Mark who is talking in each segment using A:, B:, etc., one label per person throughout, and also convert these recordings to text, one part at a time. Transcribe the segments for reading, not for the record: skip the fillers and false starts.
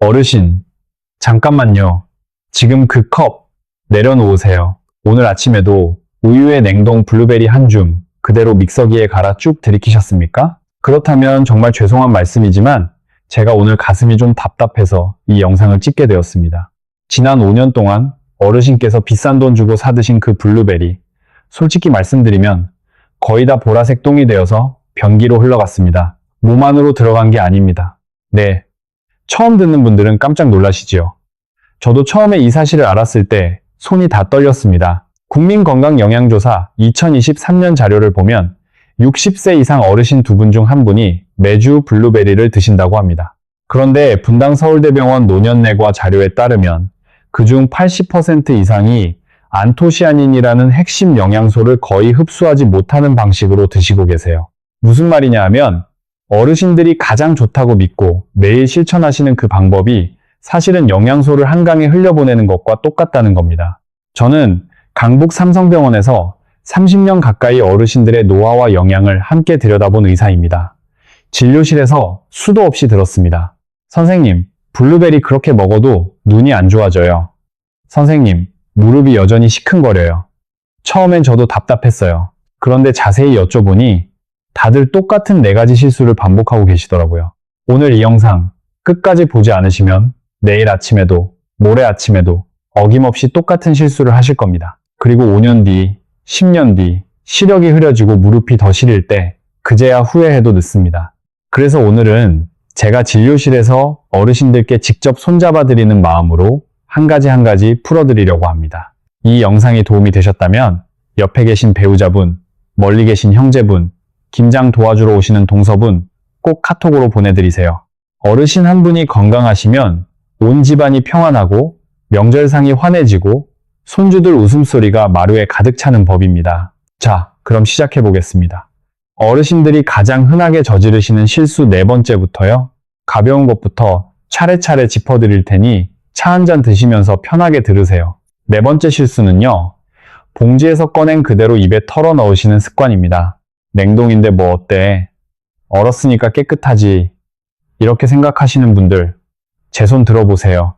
A: 어르신, 잠깐만요. 지금 그 컵 내려놓으세요. 오늘 아침에도 우유에 냉동 블루베리 한 줌 그대로 믹서기에 갈아 쭉 들이키셨습니까? 그렇다면 정말 죄송한 말씀이지만 제가 오늘 가슴이 좀 답답해서 이 영상을 찍게 되었습니다. 지난 5년 동안 어르신께서 비싼 돈 주고 사드신 그 블루베리, 솔직히 말씀드리면 거의 다 보라색 똥이 되어서 변기로 흘러갔습니다. 몸 안으로 들어간 게 아닙니다. 네, 처음 듣는 분들은 깜짝 놀라시지요. 저도 처음에 이 사실을 알았을 때 손이 다 떨렸습니다. 국민건강영양조사 2023년 자료를 보면 60세 이상 어르신 2분 중 1분이 매주 블루베리를 드신다고 합니다. 그런데 분당 서울대병원 노년내과 자료에 따르면 그중 80% 이상이 안토시아닌이라는 핵심 영양소를 거의 흡수하지 못하는 방식으로 드시고 계세요. 무슨 말이냐 하면 어르신들이 가장 좋다고 믿고 매일 실천하시는 그 방법이 사실은 영양소를 한강에 흘려보내는 것과 똑같다는 겁니다. 저는 강북 삼성병원에서 30년 가까이 어르신들의 노화와 영양을 함께 들여다본 의사입니다. 진료실에서 수도 없이 들었습니다. 선생님, 블루베리 그렇게 먹어도 눈이 안 좋아져요. 선생님, 무릎이 여전히 시큰거려요. 처음엔 저도 답답했어요. 그런데 자세히 여쭤보니 다들 똑같은 4가지 실수를 반복하고 계시더라고요. 오늘 이 영상 끝까지 보지 않으시면 내일 아침에도 모레 아침에도 어김없이 똑같은 실수를 하실 겁니다. 그리고 5년 뒤, 10년 뒤 시력이 흐려지고 무릎이 더 시릴 때 그제야 후회해도 늦습니다. 그래서 오늘은 제가 진료실에서 어르신들께 직접 손잡아 드리는 마음으로 한 가지 풀어드리려고 합니다. 이 영상이 도움이 되셨다면 옆에 계신 배우자분, 멀리 계신 형제분, 김장 도와주러 오시는 동서분 꼭 카톡으로 보내드리세요. 어르신 한 분이 건강하시면 온 집안이 평안하고 명절상이 환해지고 손주들 웃음소리가 마루에 가득 차는 법입니다. 자, 그럼 시작해 보겠습니다. 어르신들이 가장 흔하게 저지르시는 실수 4번째부터요. 가벼운 것부터 차례차례 짚어드릴 테니 차 한 잔 드시면서 편하게 들으세요. 4번째 실수는요. 봉지에서 꺼낸 그대로 입에 털어 넣으시는 습관입니다. 냉동인데 뭐 어때? 얼었으니까 깨끗하지. 이렇게 생각하시는 분들, 제 손 들어보세요.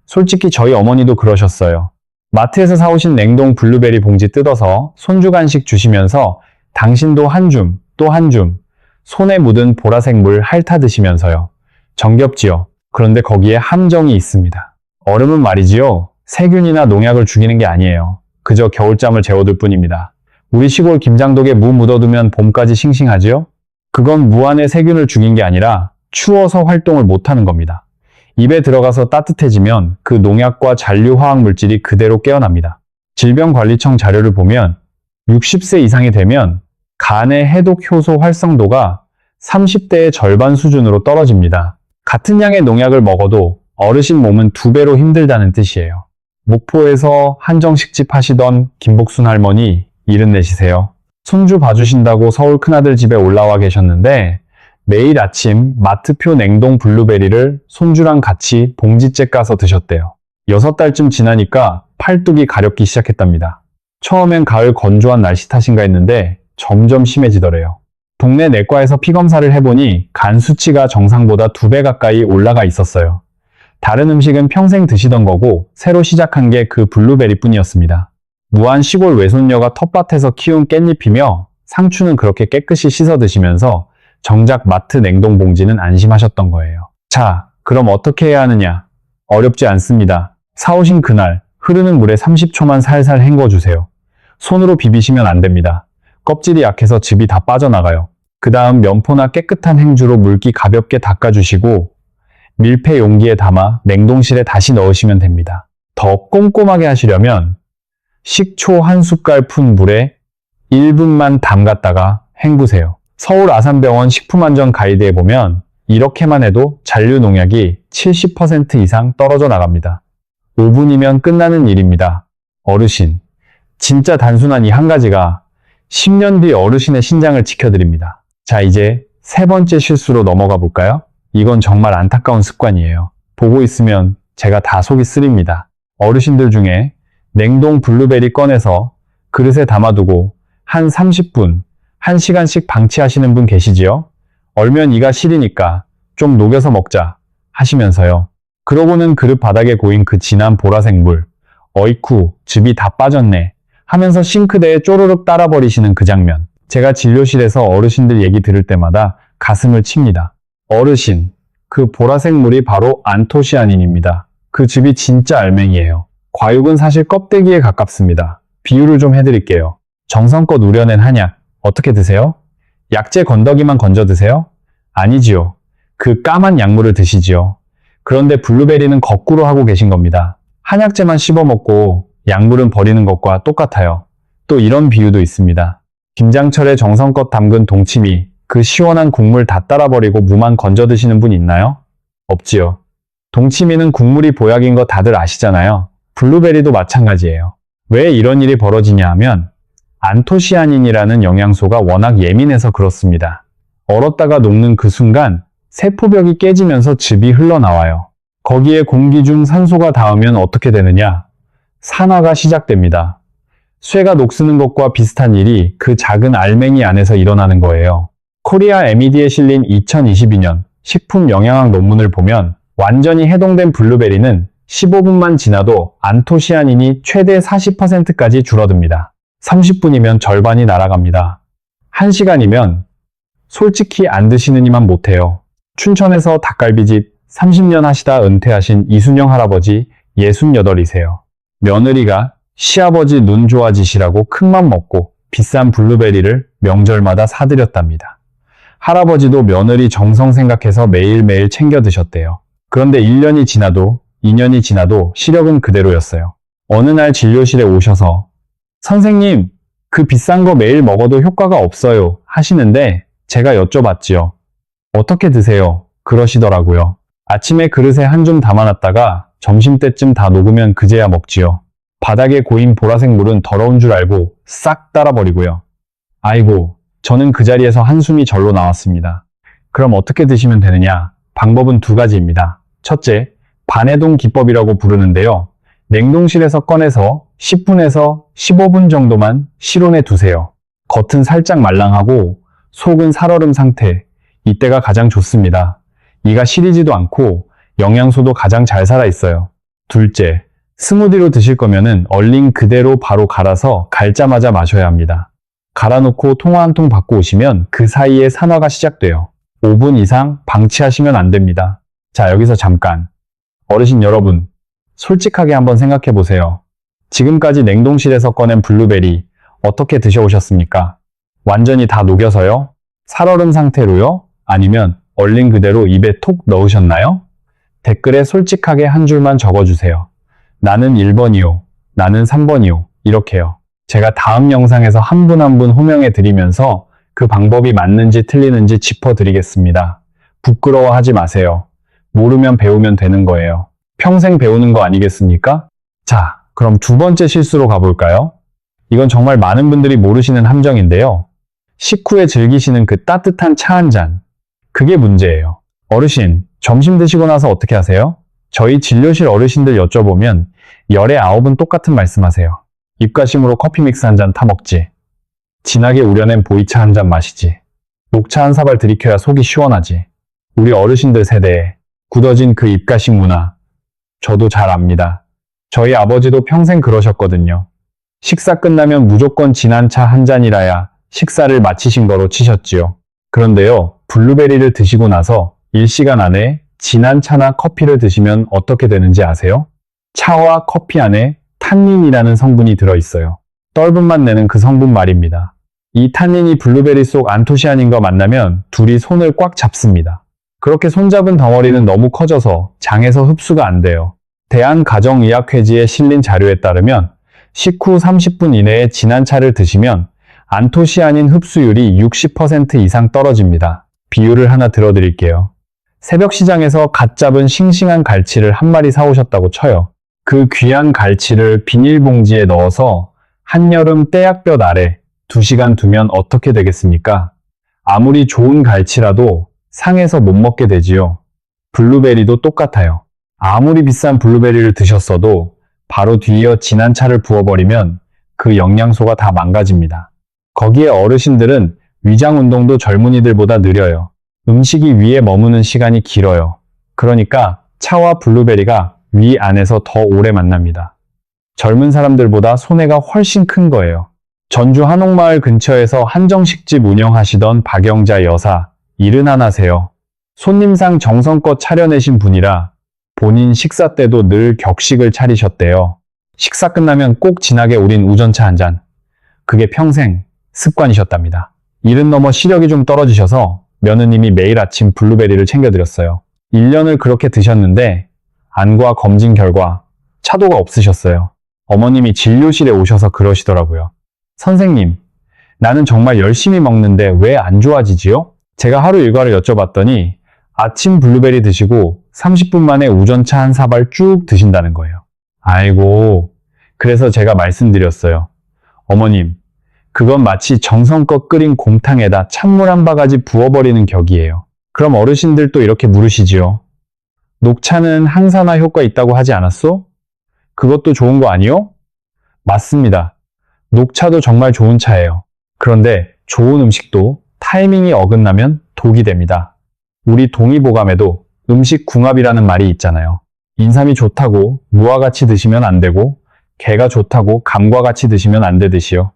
A: 솔직히 저희 어머니도 그러셨어요. 마트에서 사오신 냉동 블루베리 봉지 뜯어서 손주 간식 주시면서 당신도 한 줌, 또 한 줌, 손에 묻은 보라색 물 핥아 드시면서요. 정겹지요? 그런데 거기에 함정이 있습니다. 얼음은 말이지요. 세균이나 농약을 죽이는 게 아니에요. 그저 겨울잠을 재워둘 뿐입니다. 우리 시골 김장독에 무 묻어두면 봄까지 싱싱하지요? 그건 무 안에 세균을 죽인 게 아니라 추워서 활동을 못하는 겁니다. 입에 들어가서 따뜻해지면 그 농약과 잔류 화학 물질이 그대로 깨어납니다. 질병관리청 자료를 보면 60세 이상이 되면 간의 해독 효소 활성도가 30대의 절반 수준으로 떨어집니다. 같은 양의 농약을 먹어도 어르신 몸은 2배로 힘들다는 뜻이에요. 목포에서 한정식집 하시던 김복순 할머니 74세요. 손주 봐주신다고 서울 큰아들 집에 올라와 계셨는데 매일 아침 마트표 냉동 블루베리를 손주랑 같이 봉지째 까서 드셨대요. 6달쯤 지나니까 팔뚝이 가렵기 시작했답니다. 처음엔 가을 건조한 날씨 탓인가 했는데 점점 심해지더래요. 동네 내과에서 피검사를 해보니 간 수치가 정상보다 2배 가까이 올라가 있었어요. 다른 음식은 평생 드시던 거고 새로 시작한 게 그 블루베리 뿐이었습니다. 무한 시골 외손녀가 텃밭에서 키운 깻잎이며 상추는 그렇게 깨끗이 씻어 드시면서 정작 마트 냉동 봉지는 안심하셨던 거예요. 자, 그럼 어떻게 해야 하느냐? 어렵지 않습니다. 사오신 그날 흐르는 물에 30초만 살살 헹궈주세요. 손으로 비비시면 안 됩니다. 껍질이 약해서 즙이 다 빠져나가요. 그 다음 면포나 깨끗한 행주로 물기 가볍게 닦아주시고 밀폐 용기에 담아 냉동실에 다시 넣으시면 됩니다. 더 꼼꼼하게 하시려면 식초 1숟갈 푼 물에 1분만 담갔다가 헹구세요. 서울 아산병원 식품안전 가이드에 보면 이렇게만 해도 잔류 농약이 70% 이상 떨어져 나갑니다. 5분이면 끝나는 일입니다. 어르신, 진짜 단순한 이 한 가지가 10년 뒤 어르신의 신장을 지켜드립니다. 자, 이제 3번째 실수로 넘어가 볼까요? 이건 정말 안타까운 습관이에요. 보고 있으면 제가 다 속이 쓰립니다. 어르신들 중에 냉동 블루베리 꺼내서 그릇에 담아두고 한 30분, 1시간씩 방치하시는 분 계시지요? 얼면 이가 시리니까 좀 녹여서 먹자 하시면서요. 그러고는 그릇 바닥에 고인 그 진한 보라색 물. 어이쿠, 즙이 다 빠졌네. 하면서 싱크대에 쪼르륵 따라버리시는 그 장면. 제가 진료실에서 어르신들 얘기 들을 때마다 가슴을 칩니다. 어르신, 그 보라색 물이 바로 안토시아닌입니다. 그 즙이 진짜 알맹이에요. 과육은 사실 껍데기에 가깝습니다. 비유를 좀 해드릴게요. 정성껏 우려낸 한약, 어떻게 드세요? 약재 건더기만 건져 드세요? 아니지요. 그 까만 약물을 드시지요. 그런데 블루베리는 거꾸로 하고 계신 겁니다. 한약재만 씹어먹고 약물은 버리는 것과 똑같아요. 또 이런 비유도 있습니다. 김장철에 정성껏 담근 동치미, 그 시원한 국물 다 따라버리고 무만 건져 드시는 분 있나요? 없지요. 동치미는 국물이 보약인 거 다들 아시잖아요. 블루베리도 마찬가지예요. 왜 이런 일이 벌어지냐 하면 안토시아닌이라는 영양소가 워낙 예민해서 그렇습니다. 얼었다가 녹는 그 순간 세포벽이 깨지면서 즙이 흘러나와요. 거기에 공기 중 산소가 닿으면 어떻게 되느냐? 산화가 시작됩니다. 쇠가 녹쓰는 것과 비슷한 일이 그 작은 알맹이 안에서 일어나는 거예요. 코리아 MED에 실린 2022년 식품 영양학 논문을 보면 완전히 해동된 블루베리는 15분만 지나도 안토시아닌이 최대 40%까지 줄어듭니다. 30분이면 절반이 날아갑니다. 1시간이면 솔직히 안 드시는 이만 못해요. 춘천에서 닭갈비집 30년 하시다 은퇴하신 이순영 할아버지 68이세요. 며느리가 시아버지 눈 좋아지시라고 큰맘 먹고 비싼 블루베리를 명절마다 사드렸답니다. 할아버지도 며느리 정성 생각해서 매일매일 챙겨 드셨대요. 그런데 1년이 지나도 2년이 지나도 시력은 그대로였어요. 어느 날 진료실에 오셔서 선생님, 그 비싼 거 매일 먹어도 효과가 없어요 하시는데 제가 여쭤봤지요. 어떻게 드세요? 그러시더라고요. 아침에 그릇에 한 줌 담아놨다가 점심때쯤 다 녹으면 그제야 먹지요. 바닥에 고인 보라색 물은 더러운 줄 알고 싹 따라버리고요. 아이고, 저는 그 자리에서 한숨이 절로 나왔습니다. 그럼 어떻게 드시면 되느냐? 방법은 두 가지입니다. 첫째, 반해동 기법이라고 부르는데요. 냉동실에서 꺼내서 10분에서 15분 정도만 실온에 두세요. 겉은 살짝 말랑하고 속은 살얼음 상태. 이때가 가장 좋습니다. 이가 시리지도 않고 영양소도 가장 잘 살아있어요. 둘째, 스무디로 드실 거면은 얼린 그대로 바로 갈아서 갈자마자 마셔야 합니다. 갈아놓고 통화 한 통 받고 오시면 그 사이에 산화가 시작돼요. 5분 이상 방치하시면 안 됩니다. 자, 여기서 잠깐. 어르신 여러분, 솔직하게 한번 생각해 보세요. 지금까지 냉동실에서 꺼낸 블루베리 어떻게 드셔오셨습니까? 완전히 다 녹여서요? 살얼음 상태로요? 아니면 얼린 그대로 입에 톡 넣으셨나요? 댓글에 솔직하게 한 줄만 적어주세요. 나는 1번이요. 나는 3번이요. 이렇게요. 제가 다음 영상에서 한 분 한 분 호명해 드리면서 그 방법이 맞는지 틀리는지 짚어드리겠습니다. 부끄러워하지 마세요. 모르면 배우면 되는 거예요. 평생 배우는 거 아니겠습니까? 자, 그럼 두 번째 실수로 가볼까요? 이건 정말 많은 분들이 모르시는 함정인데요. 식후에 즐기시는 그 따뜻한 차 한 잔. 그게 문제예요. 어르신, 점심 드시고 나서 어떻게 하세요? 저희 진료실 어르신들 여쭤보면 열의 9은 똑같은 말씀하세요. 입가심으로 커피 믹스 한 잔 타먹지. 진하게 우려낸 보이차 한 잔 마시지. 녹차 한 사발 들이켜야 속이 시원하지. 우리 어르신들 세대에 굳어진 그 입가심 문화. 저도 잘 압니다. 저희 아버지도 평생 그러셨거든요. 식사 끝나면 무조건 진한 차 한 잔이라야 식사를 마치신 거로 치셨지요. 그런데요, 블루베리를 드시고 나서 1시간 안에 진한 차나 커피를 드시면 어떻게 되는지 아세요? 차와 커피 안에 탄닌이라는 성분이 들어있어요. 떫은 맛 내는 그 성분 말입니다. 이 탄닌이 블루베리 속 안토시아닌과 만나면 둘이 손을 꽉 잡습니다. 그렇게 손잡은 덩어리는 너무 커져서 장에서 흡수가 안 돼요. 대한가정의학회지에 실린 자료에 따르면 식후 30분 이내에 진한 차를 드시면 안토시아닌 흡수율이 60% 이상 떨어집니다. 비유를 하나 들어드릴게요. 새벽 시장에서 갓 잡은 싱싱한 갈치를 한 마리 사오셨다고 쳐요. 그 귀한 갈치를 비닐봉지에 넣어서 한여름 떼약볕 아래 2시간 두면 어떻게 되겠습니까? 아무리 좋은 갈치라도 상해서 못 먹게 되지요. 블루베리도 똑같아요. 아무리 비싼 블루베리를 드셨어도 바로 뒤이어 진한 차를 부어버리면 그 영양소가 다 망가집니다. 거기에 어르신들은 위장 운동도 젊은이들보다 느려요. 음식이 위에 머무는 시간이 길어요. 그러니까 차와 블루베리가 위 안에서 더 오래 만납니다. 젊은 사람들보다 손해가 훨씬 큰 거예요. 전주 한옥마을 근처에서 한정식집 운영하시던 박영자 여사, 71세요. 손님상 정성껏 차려내신 분이라 본인 식사 때도 늘 격식을 차리셨대요. 식사 끝나면 꼭 진하게 우린 우전차 한 잔. 그게 평생 습관이셨답니다. 70 넘어 시력이 좀 떨어지셔서 며느님이 매일 아침 블루베리를 챙겨드렸어요. 1년을 그렇게 드셨는데 안과 검진 결과 차도가 없으셨어요. 어머님이 진료실에 오셔서 그러시더라고요. 선생님, 나는 정말 열심히 먹는데 왜 안 좋아지지요? 제가 하루 일과를 여쭤봤더니 아침 블루베리 드시고 30분 만에 우전차 한 사발 쭉 드신다는 거예요. 아이고, 그래서 제가 말씀드렸어요. 어머님, 그건 마치 정성껏 끓인 곰탕에다 찬물 한 바가지 부어버리는 격이에요. 그럼 어르신들도 이렇게 물으시지요. 녹차는 항산화 효과 있다고 하지 않았소? 그것도 좋은 거 아니요? 맞습니다. 녹차도 정말 좋은 차예요. 그런데 좋은 음식도 타이밍이 어긋나면 독이 됩니다. 우리 동의보감에도 음식 궁합이라는 말이 있잖아요. 인삼이 좋다고 무와 같이 드시면 안 되고 게가 좋다고 감과 같이 드시면 안 되듯이요.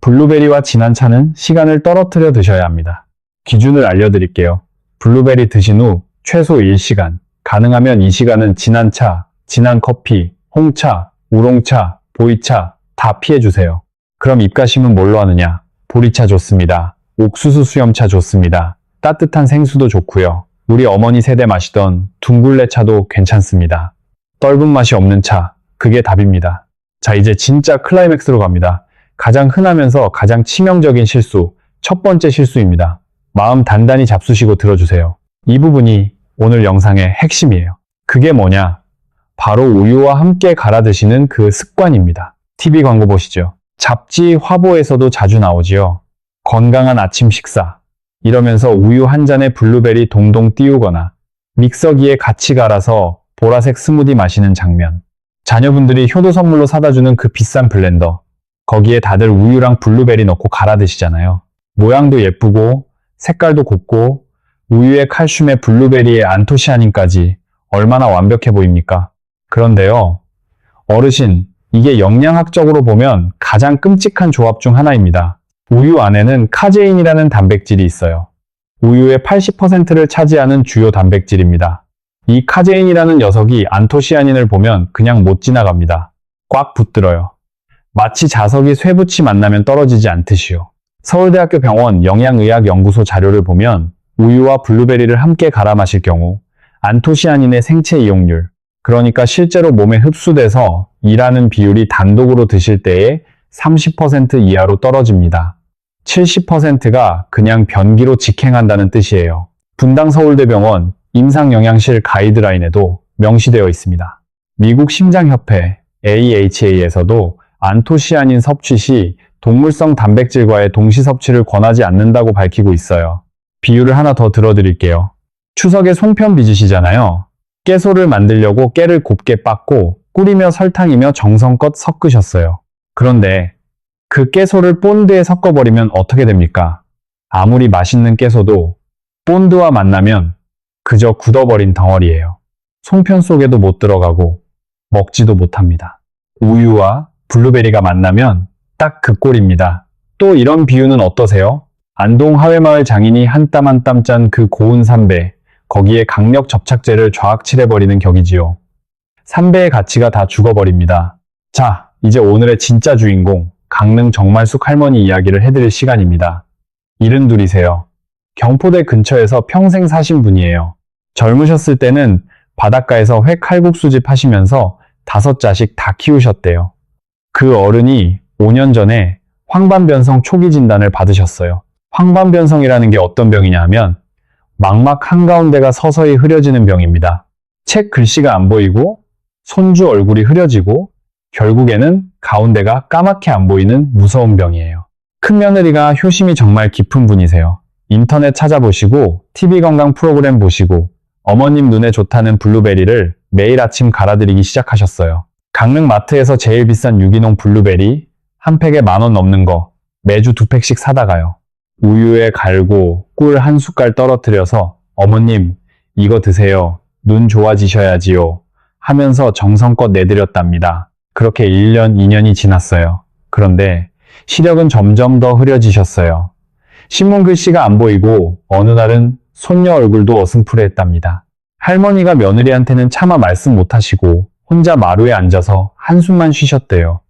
A: 블루베리와 진한 차는 시간을 떨어뜨려 드셔야 합니다. 기준을 알려드릴게요. 블루베리 드신 후 최소 1시간, 가능하면 이 시간은 진한 차, 진한 커피, 홍차, 우롱차, 보이차 다 피해주세요. 그럼 입가심은 뭘로 하느냐? 보리차 좋습니다. 옥수수 수염차 좋습니다. 따뜻한 생수도 좋고요. 우리 어머니 세대 마시던 둥글레 차도 괜찮습니다. 떫은 맛이 없는 차, 그게 답입니다. 자, 이제 진짜 클라이맥스로 갑니다. 가장 흔하면서 가장 치명적인 실수, 첫 번째 실수입니다. 마음 단단히 잡수시고 들어주세요. 이 부분이 오늘 영상의 핵심이에요. 그게 뭐냐? 바로 우유와 함께 갈아 드시는 그 습관입니다. TV 광고 보시죠. 잡지, 화보에서도 자주 나오지요. 건강한 아침 식사. 이러면서 우유 한 잔에 블루베리 동동 띄우거나 믹서기에 같이 갈아서 보라색 스무디 마시는 장면. 자녀분들이 효도 선물로 사다 주는 그 비싼 블렌더. 거기에 다들 우유랑 블루베리 넣고 갈아 드시잖아요. 모양도 예쁘고 색깔도 곱고 우유에 칼슘에 블루베리에 안토시아닌까지 얼마나 완벽해 보입니까? 그런데요, 어르신, 이게 영양학적으로 보면 가장 끔찍한 조합 중 하나입니다. 우유 안에는 카제인이라는 단백질이 있어요. 우유의 80%를 차지하는 주요 단백질입니다. 이 카제인이라는 녀석이 안토시아닌을 보면 그냥 못 지나갑니다. 꽉 붙들어요. 마치 자석이 쇠붙이 만나면 떨어지지 않듯이요. 서울대학교 병원 영양의학연구소 자료를 보면 우유와 블루베리를 함께 갈아 마실 경우 안토시아닌의 생체 이용률, 그러니까 실제로 몸에 흡수돼서 일하는 비율이 단독으로 드실 때에 30% 이하로 떨어집니다. 70%가 그냥 변기로 직행한다는 뜻이에요. 분당서울대병원 임상영양실 가이드라인에도 명시되어 있습니다. 미국 심장협회 AHA에서도 안토시아닌 섭취 시 동물성 단백질과의 동시 섭취를 권하지 않는다고 밝히고 있어요. 비유를 하나 더 들어드릴게요. 추석에 송편 빚으시잖아요. 깨소를 만들려고 깨를 곱게 빻고 꿀이며 설탕이며 정성껏 섞으셨어요. 그런데 그 깨소를 본드에 섞어버리면 어떻게 됩니까? 아무리 맛있는 깨소도 본드와 만나면 그저 굳어버린 덩어리예요. 송편 속에도 못 들어가고 먹지도 못합니다. 우유와 블루베리가 만나면 딱 그 꼴입니다. 또 이런 비유는 어떠세요? 안동 하회마을 장인이 한 땀 한 땀 짠 그 고운 삼배, 거기에 강력 접착제를 좌악 칠해버리는 격이지요. 삼배의 가치가 다 죽어버립니다. 자, 이제 오늘의 진짜 주인공, 강릉 정말숙 할머니 이야기를 해드릴 시간입니다. 72이세요. 경포대 근처에서 평생 사신 분이에요. 젊으셨을 때는 바닷가에서 회 칼국수집 하시면서 5자식 다 키우셨대요. 그 어른이 5년 전에 황반변성 초기 진단을 받으셨어요. 황반변성이라는 게 어떤 병이냐 하면 망막 한가운데가 서서히 흐려지는 병입니다. 책 글씨가 안 보이고 손주 얼굴이 흐려지고 결국에는 가운데가 까맣게 안 보이는 무서운 병이에요. 큰며느리가 효심이 정말 깊은 분이세요. 인터넷 찾아보시고 TV 건강 프로그램 보시고 어머님 눈에 좋다는 블루베리를 매일 아침 갈아드리기 시작하셨어요. 강릉 마트에서 제일 비싼 유기농 블루베리 한 팩에 10,000원 넘는 거 매주 2팩씩 사다가요. 우유에 갈고 꿀 한 숟갈 떨어뜨려서 어머님 이거 드세요. 눈 좋아지셔야지요. 하면서 정성껏 내드렸답니다. 그렇게 1년, 2년이 지났어요. 그런데 시력은 점점 더 흐려지셨어요. 신문 글씨가 안 보이고 어느 날은 손녀 얼굴도 어슴푸레했답니다. 할머니가 며느리한테는 차마 말씀 못하시고 혼자 마루에 앉아서 한숨만 쉬셨대요.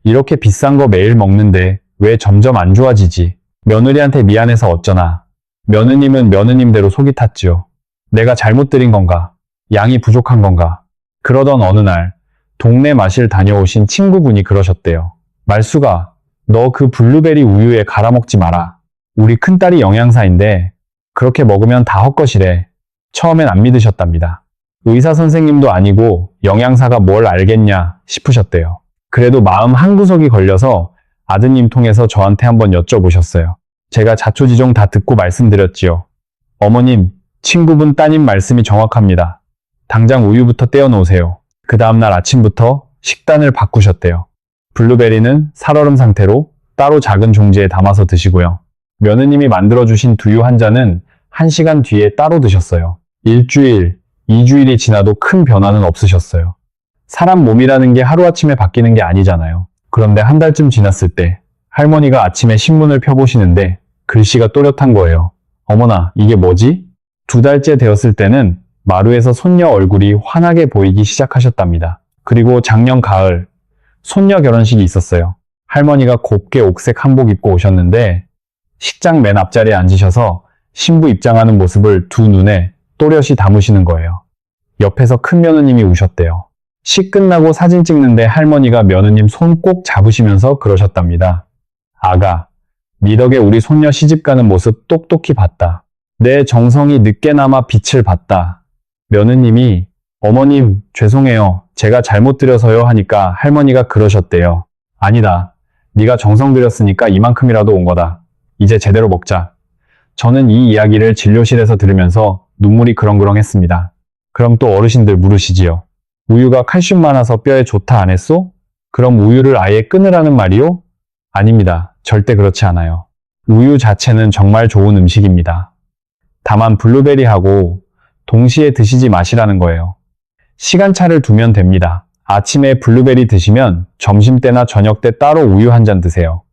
A: 이렇게 비싼 거 매일 먹는데 왜 점점 안 좋아지지? 며느리한테 미안해서 어쩌나. 며느님은 며느님대로 속이 탔지요. 내가 잘못 드린 건가? 양이 부족한 건가? 그러던 어느 날 동네 마실 다녀오신 친구분이 그러셨대요. 말수가, 너 그 블루베리 우유에 갈아 먹지 마라. 우리 큰딸이 영양사인데 그렇게 먹으면 다 헛것이래. 처음엔 안 믿으셨답니다. 의사 선생님도 아니고 영양사가 뭘 알겠냐 싶으셨대요. 그래도 마음 한구석이 걸려서 아드님 통해서 저한테 한번 여쭤보셨어요. 제가 자초지종 다 듣고 말씀드렸지요. 어머님, 친구분 따님 말씀이 정확합니다. 당장 우유부터 떼어놓으세요. 그 다음날 아침부터 식단을 바꾸셨대요. 블루베리는 살얼음 상태로 따로 작은 종지에 담아서 드시고요. 며느님이 만들어주신 두유 한 잔은 1시간 뒤에 따로 드셨어요. 일주일, 2주일이 지나도 큰 변화는 없으셨어요. 사람 몸이라는 게 하루아침에 바뀌는 게 아니잖아요. 그런데 한 달쯤 지났을 때 할머니가 아침에 신문을 펴보시는데 글씨가 또렷한 거예요. 어머나, 이게 뭐지? 2달째 되었을 때는 마루에서 손녀 얼굴이 환하게 보이기 시작하셨답니다. 그리고 작년 가을, 손녀 결혼식이 있었어요. 할머니가 곱게 옥색 한복 입고 오셨는데 식장 맨 앞자리에 앉으셔서 신부 입장하는 모습을 두 눈에 또렷이 담으시는 거예요. 옆에서 큰 며느님이 우셨대요. 식 끝나고 사진 찍는데 할머니가 며느님 손 꼭 잡으시면서 그러셨답니다. 아가, 니 덕에 우리 손녀 시집가는 모습 똑똑히 봤다. 내 정성이 늦게나마 빛을 봤다. 며느님이 어머님 죄송해요. 제가 잘못 드려서요 하니까 할머니가 그러셨대요. 아니다. 네가 정성 들였으니까 이만큼이라도 온 거다. 이제 제대로 먹자. 저는 이 이야기를 진료실에서 들으면서 눈물이 그렁그렁했습니다. 그럼 또 어르신들 물으시지요. 우유가 칼슘 많아서 뼈에 좋다 안 했소? 그럼 우유를 아예 끊으라는 말이요? 아닙니다. 절대 그렇지 않아요. 우유 자체는 정말 좋은 음식입니다. 다만 블루베리하고 동시에 드시지 마시라는 거예요. 시간차를 두면 됩니다. 아침에 블루베리 드시면 점심때나 저녁때 따로 우유 한 잔 드세요.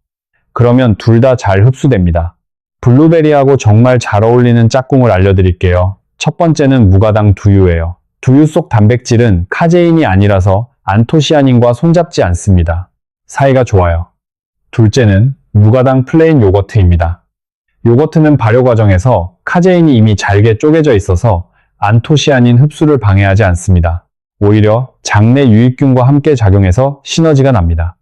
A: 그러면 둘 다 잘 흡수됩니다. 블루베리하고 정말 잘 어울리는 짝꿍을 알려드릴게요. 첫 번째는 무가당 두유예요. 두유 속 단백질은 카제인이 아니라서 안토시아닌과 손잡지 않습니다. 사이가 좋아요. 둘째는 무가당 플레인 요거트입니다. 요거트는 발효 과정에서 카제인이 이미 잘게 쪼개져 있어서 안토시아닌 흡수를 방해하지 않습니다. 오히려 장내 유익균과 함께 작용해서 시너지가 납니다.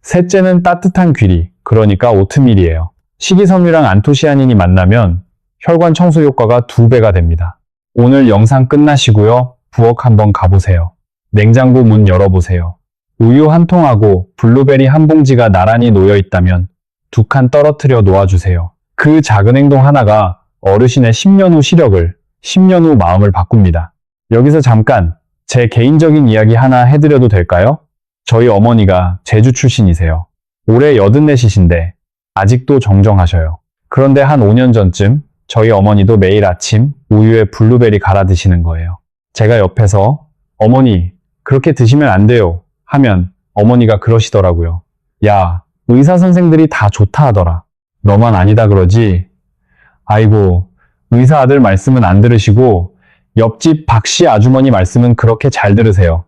A: 셋째는 따뜻한 귀리, 그러니까 오트밀이에요. 식이섬유랑 안토시아닌이 만나면 혈관 청소 효과가 2배가 됩니다. 오늘 영상 끝나시고요. 부엌 한번 가보세요. 냉장고 문 열어보세요. 우유 한 통하고 블루베리 한 봉지가 나란히 놓여 있다면 2칸 떨어뜨려 놓아주세요. 그 작은 행동 하나가 어르신의 10년 후 시력을, 10년 후 마음을 바꿉니다. 여기서 잠깐 제 개인적인 이야기 하나 해드려도 될까요? 저희 어머니가 제주 출신이세요. 올해 84이신데 아직도 정정하셔요. 그런데 한 5년 전쯤 저희 어머니도 매일 아침 우유에 블루베리 갈아 드시는 거예요. 제가 옆에서 어머니 그렇게 드시면 안 돼요 하면 어머니가 그러시더라고요. 야, 의사 선생들이 다 좋다 하더라. 너만 아니다 그러지? 아이고, 의사 아들 말씀은 안 들으시고 옆집 박씨 아주머니 말씀은 그렇게 잘 들으세요.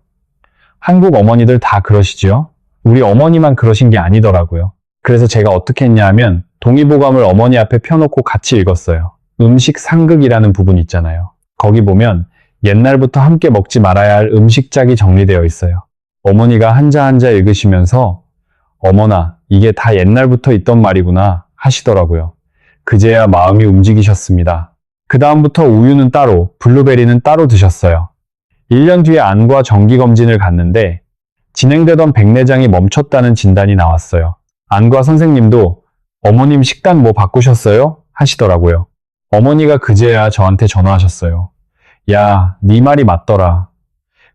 A: 한국 어머니들 다 그러시죠? 우리 어머니만 그러신 게 아니더라고요. 그래서 제가 어떻게 했냐 하면 동의보감을 어머니 앞에 펴놓고 같이 읽었어요. 음식 상극이라는 부분 있잖아요. 거기 보면 옛날부터 함께 먹지 말아야 할 음식짝이 정리되어 있어요. 어머니가 한자 한자 읽으시면서 어머나 이게 다 옛날부터 있던 말이구나 하시더라고요. 그제야 마음이 움직이셨습니다. 그 다음부터 우유는 따로, 블루베리는 따로 드셨어요. 1년 뒤에 안과 정기검진을 갔는데 진행되던 백내장이 멈췄다는 진단이 나왔어요. 안과 선생님도 어머님 식단 뭐 바꾸셨어요? 하시더라고요. 어머니가 그제야 저한테 전화하셨어요. 야, 네 말이 맞더라.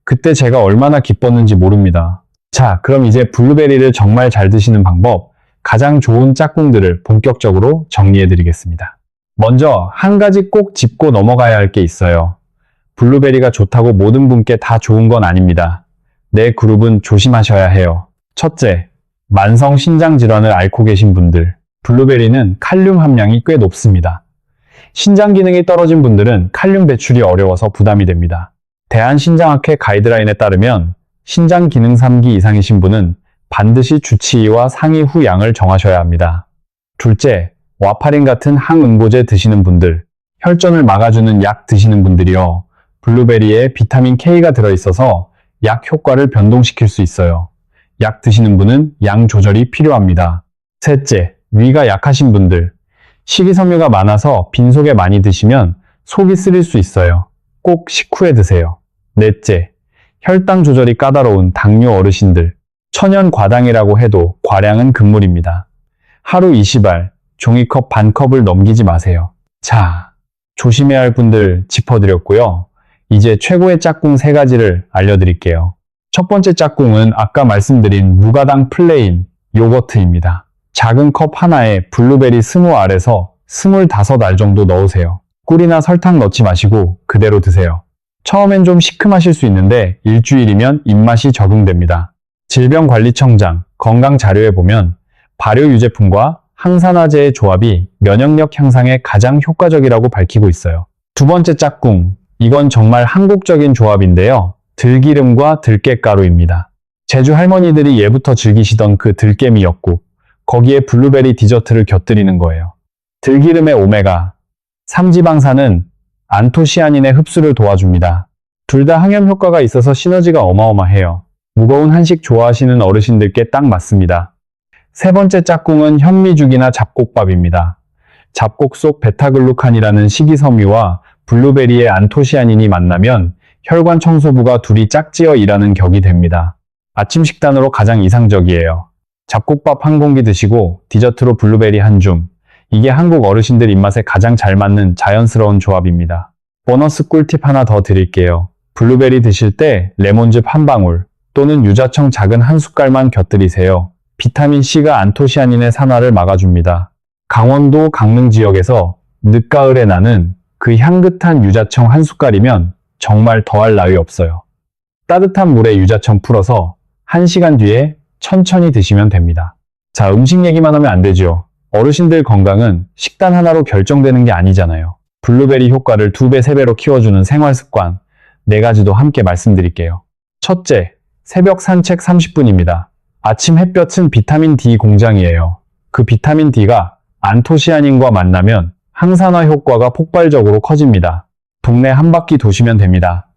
A: 그때 제가 얼마나 기뻤는지 모릅니다. 자, 그럼 이제 블루베리를 정말 잘 드시는 방법, 가장 좋은 짝꿍들을 본격적으로 정리해 드리겠습니다. 먼저 한 가지 꼭 짚고 넘어가야 할 게 있어요. 블루베리가 좋다고 모든 분께 다 좋은 건 아닙니다. 내 그룹은 조심하셔야 해요. 첫째, 만성 신장 질환을 앓고 계신 분들. 블루베리는 칼륨 함량이 꽤 높습니다. 신장 기능이 떨어진 분들은 칼륨 배출이 어려워서 부담이 됩니다. 대한신장학회 가이드라인에 따르면 신장 기능 3기 이상이신 분은 반드시 주치의와 상의 후 양을 정하셔야 합니다. 둘째, 와파린 같은 항응고제 드시는 분들, 혈전을 막아주는 약 드시는 분들이요. 블루베리에 비타민 K가 들어있어서 약 효과를 변동시킬 수 있어요. 약 드시는 분은 양 조절이 필요합니다. 셋째, 위가 약하신 분들, 식이섬유가 많아서 빈속에 많이 드시면 속이 쓰릴 수 있어요. 꼭 식후에 드세요. 넷째, 혈당 조절이 까다로운 당뇨 어르신들, 천연 과당이라고 해도 과량은 금물입니다. 하루 20알, 종이컵 반컵을 넘기지 마세요. 자, 조심해야 할 분들 짚어드렸고요. 이제 최고의 짝꿍 3가지를 알려드릴게요. 첫 번째 짝꿍은 아까 말씀드린 무가당 플레인 요거트입니다. 작은 컵 하나에 블루베리 20알에서 25알 정도 넣으세요. 꿀이나 설탕 넣지 마시고 그대로 드세요. 처음엔 좀 시큼하실 수 있는데 일주일이면 입맛이 적응됩니다. 질병관리청장 건강자료에 보면 발효 유제품과 항산화제의 조합이 면역력 향상에 가장 효과적이라고 밝히고 있어요. 두 번째 짝꿍, 이건 정말 한국적인 조합인데요. 들기름과 들깨가루입니다. 제주 할머니들이 예부터 즐기시던 그 들깨 미역국, 거기에 블루베리 디저트를 곁들이는 거예요. 들기름의 오메가 3지방산은 안토시아닌의 흡수를 도와줍니다. 둘 다 항염 효과가 있어서 시너지가 어마어마해요. 무거운 한식 좋아하시는 어르신들께 딱 맞습니다. 세 번째 짝꿍은 현미죽이나 잡곡밥입니다. 잡곡 속 베타글루칸이라는 식이섬유와 블루베리의 안토시아닌이 만나면 혈관 청소부가 둘이 짝지어 일하는 격이 됩니다. 아침 식단으로 가장 이상적이에요. 잡곡밥 한 공기 드시고 디저트로 블루베리 한 줌. 이게 한국 어르신들 입맛에 가장 잘 맞는 자연스러운 조합입니다. 보너스 꿀팁 하나 더 드릴게요. 블루베리 드실 때 레몬즙 한 방울 또는 유자청 작은 한 숟갈만 곁들이세요. 비타민C가 안토시아닌의 산화를 막아줍니다. 강원도 강릉 지역에서 늦가을에 나는 그 향긋한 유자청 한 숟갈이면 정말 더할 나위 없어요. 따뜻한 물에 유자청 풀어서 1시간 뒤에 천천히 드시면 됩니다. 자, 음식 얘기만 하면 안 되죠. 어르신들 건강은 식단 하나로 결정되는 게 아니잖아요. 블루베리 효과를 2배, 3배로 키워주는 생활습관 4가지도 함께 말씀드릴게요. 첫째, 새벽 산책 30분입니다. 아침 햇볕은 비타민 D 공장이에요. 그 비타민 D가 안토시아닌과 만나면 항산화 효과가 폭발적으로 커집니다. 동네 한 바퀴 도시면 됩니다.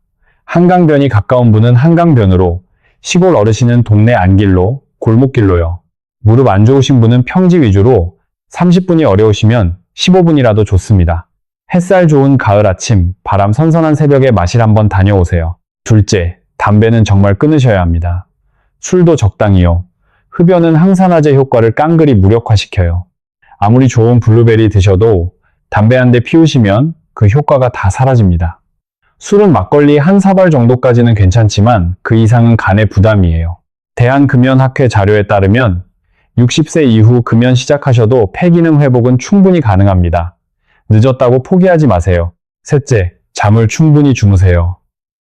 A: 한강변이 가까운 분은 한강변으로, 시골 어르신은 동네 안길로, 골목길로요. 무릎 안 좋으신 분은 평지 위주로 30분이 어려우시면 15분이라도 좋습니다. 햇살 좋은 가을 아침, 바람 선선한 새벽에 마실 한번 다녀오세요. 둘째, 담배는 정말 끊으셔야 합니다. 술도 적당히요. 흡연은 항산화제 효과를 깡그리 무력화시켜요. 아무리 좋은 블루베리 드셔도 담배 한 대 피우시면 그 효과가 다 사라집니다. 술은 막걸리 한 사발 정도까지는 괜찮지만 그 이상은 간에 부담이에요. 대한금연학회 자료에 따르면 60세 이후 금연 시작하셔도 폐기능 회복은 충분히 가능합니다. 늦었다고 포기하지 마세요. 셋째, 잠을 충분히 주무세요.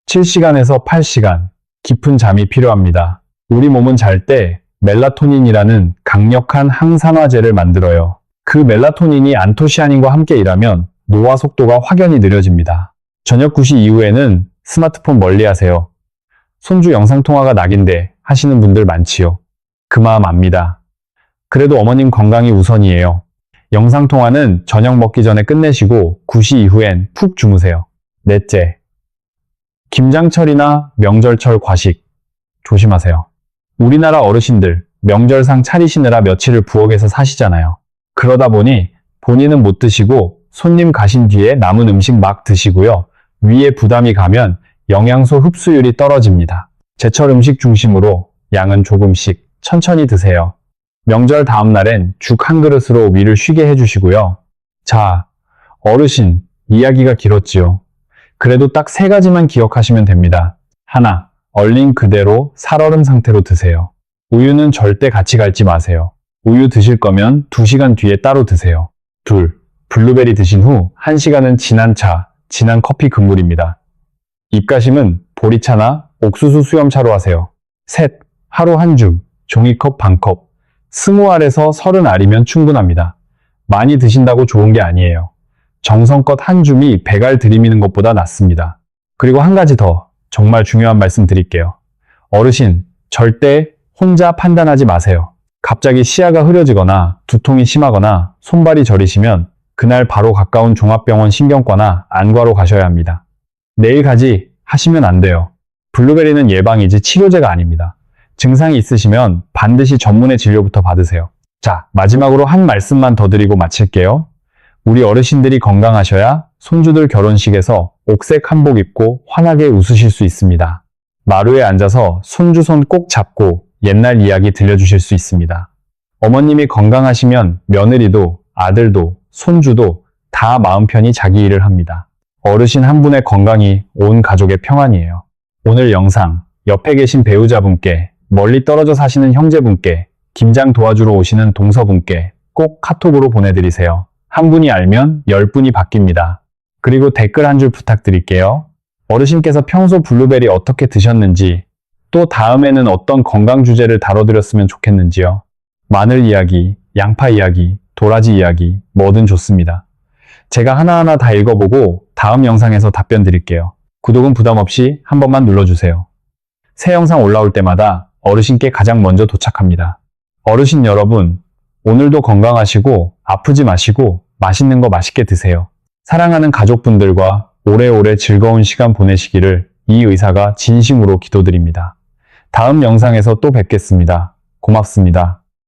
A: 7시간에서 8시간, 깊은 잠이 필요합니다. 우리 몸은 잘 때 멜라토닌이라는 강력한 항산화제를 만들어요. 그 멜라토닌이 안토시아닌과 함께 일하면 노화 속도가 확연히 느려집니다. 저녁 9시 이후에는 스마트폰 멀리하세요. 손주 영상통화가 낙인데 하시는 분들 많지요. 그 마음 압니다. 그래도 어머님 건강이 우선이에요. 영상통화는 저녁 먹기 전에 끝내시고 9시 이후엔 푹 주무세요. 넷째, 김장철이나 명절철 과식 조심하세요. 우리나라 어르신들 명절상 차리시느라 며칠을 부엌에서 사시잖아요. 그러다 보니 본인은 못 드시고 손님 가신 뒤에 남은 음식 막 드시고요. 위에 부담이 가면 영양소 흡수율이 떨어집니다. 제철 음식 중심으로 양은 조금씩 천천히 드세요. 명절 다음 날엔 죽 한 그릇으로 위를 쉬게 해주시고요. 자, 어르신, 이야기가 길었지요. 그래도 딱 3가지만 기억하시면 됩니다. 하나, 얼린 그대로 살얼음 상태로 드세요. 우유는 절대 같이 갈지 마세요. 우유 드실 거면 2시간 뒤에 따로 드세요. 둘, 블루베리 드신 후 1시간은 진한 차, 진한 커피 금물입니다. 입가심은 보리차나 옥수수 수염차로 하세요. 셋, 하루 한 줌, 종이컵 반컵, 20알에서 30알이면 충분합니다. 많이 드신다고 좋은 게 아니에요. 정성껏 한 줌이 100알 들이미는 것보다 낫습니다. 그리고 한 가지 더 정말 중요한 말씀 드릴게요. 어르신, 절대 혼자 판단하지 마세요. 갑자기 시야가 흐려지거나 두통이 심하거나 손발이 저리시면 그날 바로 가까운 종합병원 신경과나 안과로 가셔야 합니다. 내일 가지 하시면 안 돼요. 블루베리는 예방이지 치료제가 아닙니다. 증상이 있으시면 반드시 전문의 진료부터 받으세요. 자, 마지막으로 한 말씀만 더 드리고 마칠게요. 우리 어르신들이 건강하셔야 손주들 결혼식에서 옥색 한복 입고 환하게 웃으실 수 있습니다. 마루에 앉아서 손주 손 꼭 잡고 옛날 이야기 들려주실 수 있습니다. 어머님이 건강하시면 며느리도, 아들도, 손주도 다 마음 편히 자기 일을 합니다. 어르신 한 분의 건강이 온 가족의 평안이에요. 오늘 영상, 옆에 계신 배우자분께, 멀리 떨어져 사시는 형제분께, 김장 도와주러 오시는 동서분께 꼭 카톡으로 보내드리세요. 한 분이 알면 10분이 바뀝니다. 그리고 댓글 한 줄 부탁드릴게요. 어르신께서 평소 블루베리 어떻게 드셨는지, 또 다음에는 어떤 건강 주제를 다뤄드렸으면 좋겠는지요. 마늘 이야기, 양파 이야기, 도라지 이야기, 뭐든 좋습니다. 제가 하나하나 다 읽어보고 다음 영상에서 답변 드릴게요. 구독은 부담 없이 한 번만 눌러주세요. 새 영상 올라올 때마다 어르신께 가장 먼저 도착합니다. 어르신 여러분, 오늘도 건강하시고 아프지 마시고 맛있는 거 맛있게 드세요. 사랑하는 가족분들과 오래오래 즐거운 시간 보내시기를 이 의사가 진심으로 기도드립니다. 다음 영상에서 또 뵙겠습니다. 고맙습니다.